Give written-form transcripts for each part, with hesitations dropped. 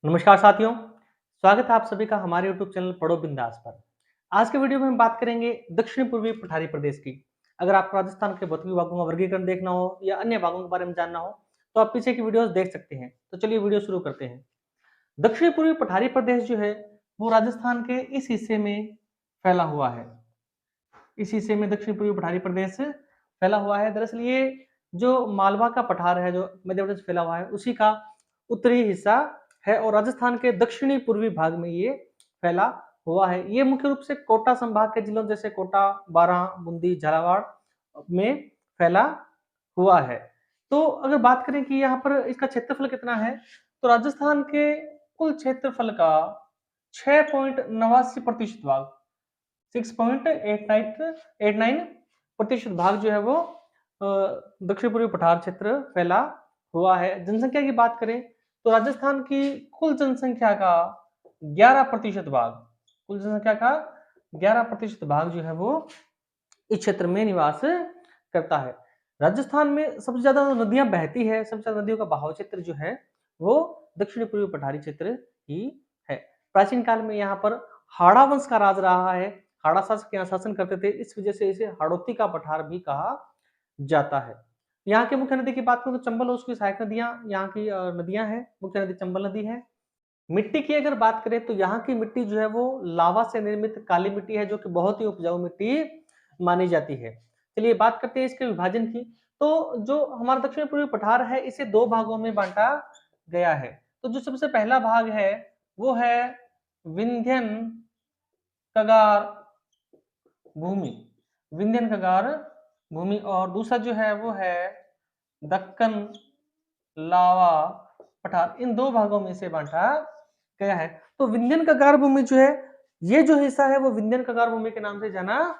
नमस्कार साथियों, स्वागत है आप सभी का हमारे यूट्यूब चैनल पढ़ो बिंदास पर। आज के वीडियो में हम बात करेंगे दक्षिण पूर्वी पठारी प्रदेश की। अगर आपको राजस्थान के भौतिक विभागों का वर्गीकरण देखना हो या अन्य भागों के बारे में जानना हो, तो आप पीछे की वीडियोस देख सकते हैं। तो चलिए वीडियो शुरू करते हैं। दक्षिण पूर्वी पठारी प्रदेश जो है, वो राजस्थान के इस हिस्से में फैला हुआ है। इस हिस्से में दक्षिण पूर्वी पठारी प्रदेश फैला हुआ है। दरअसल ये जो मालवा का पठार है, जो मध्य प्रदेश फैला हुआ है, उसी का उत्तरी हिस्सा है और राजस्थान के दक्षिणी पूर्वी भाग में ये फैला हुआ है। ये मुख्य रूप से कोटा संभाग के जिलों जैसे कोटा, बारां, बूंदी, झालावाड़ में फैला हुआ है। तो अगर बात करें कि यहाँ पर इसका क्षेत्रफल कितना है, तो राजस्थान के कुल क्षेत्रफल का 6.89% भाग 6.89% भाग जो है वो दक्षिण पूर्वी पठार क्षेत्र फैला हुआ है। जनसंख्या की बात करें तो राजस्थान की कुल जनसंख्या का 11% भाग, कुल जनसंख्या का 11% भाग जो है वो इस क्षेत्र में निवास करता है। राजस्थान में सबसे ज्यादा नदियां बहती है, सबसे ज्यादा नदियों का बहाव क्षेत्र जो है वो दक्षिण पूर्वी पठारी क्षेत्र ही है। प्राचीन काल में यहाँ पर हाड़ा वंश का राज रहा है। हाड़ा शासक यहाँ शासन करते थे, इस वजह से इसे हाड़ौती का पठार भी कहा जाता है। यहाँ की मुख्य नदी की बात करें तो चंबल और उसकी सहायक नदियां यहाँ की नदियां हैं। मुख्य नदी चंबल नदी है। मिट्टी की अगर बात करें तो यहाँ की मिट्टी जो है वो लावा से निर्मित काली मिट्टी है, जो कि बहुत ही उपजाऊ मिट्टी मानी जाती है। चलिए बात करते हैं इसके विभाजन की। तो जो हमारा दक्षिण पूर्वी पठार है, इसे दो भागों में बांटा गया है। तो जो सबसे पहला भाग है वो है विंध्यन कगार भूमि, विंध्यन कगार भूमि, और दूसरा जो है वो है दक्कन लावा पठार। इन दो भागों में से बांटा गया है। तो विंध्यन कगार भूमि जो है, ये जो हिस्सा है वो विंध्यन कगार भूमि के नाम से जाना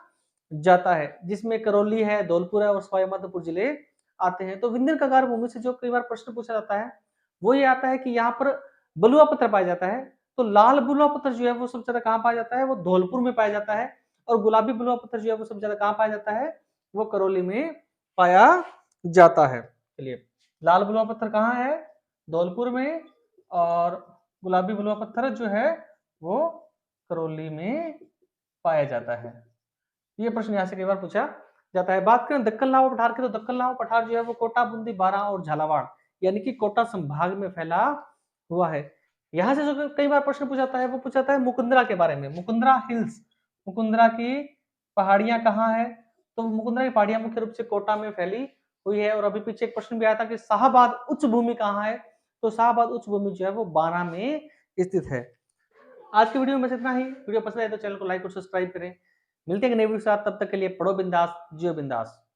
जाता है, जिसमें करौली है, धौलपुर है और सवाई माधोपुर जिले आते हैं। तो विंध्यन कगार भूमि से जो कई बार प्रश्न पूछा जाता है वो ये आता है कि यहाँ पर बलुआ पत्थर पाया जाता है। तो लाल बलुआ पत्थर जो है वो सबसे ज्यादा कहाँ पाया जाता है, वो धौलपुर में पाया जाता है। और गुलाबी बलुआ पत्थर जो है वो सबसे ज्यादा कहाँ पाया जाता है, वो करौली में पाया जाता है। चलिए, लाल बलुआ पत्थर कहाँ है, धौलपुर में, और गुलाबी बलुआ पत्थर जो है वो करौली में पाया जाता है। ये प्रश्न यहाँ से कई बार पूछा जाता है। बात करें दक्कन लावा पठार की, तो दक्कन लावा पठार जो है वो कोटा, बूंदी, बारां और झालावाड़ यानी कि कोटा संभाग में फैला हुआ है। यहाँ से जो कई बार प्रश्न पूछा जाता है वो पूछा जाता है मुकुंदरा के बारे में। मुकुंदरा हिल्स, मुकुंदरा की पहाड़ियां कहाँ है, तो मुकुंदरा की पहाड़ियां मुख्य रूप से कोटा में फैली हुई है। और अभी पीछे एक प्रश्न भी आया था कि शाहबाद उच्च भूमि कहाँ है, तो शाहबाद उच्च भूमि जो है वो बारां में स्थित है। आज की वीडियो में बस इतना ही। वीडियो पसंद आए तो चैनल को लाइक और सब्सक्राइब करें। मिलते हैं नए वीडियो के साथ, तब तक के लिए पढ़ो बिंदास, जियो बिंदास।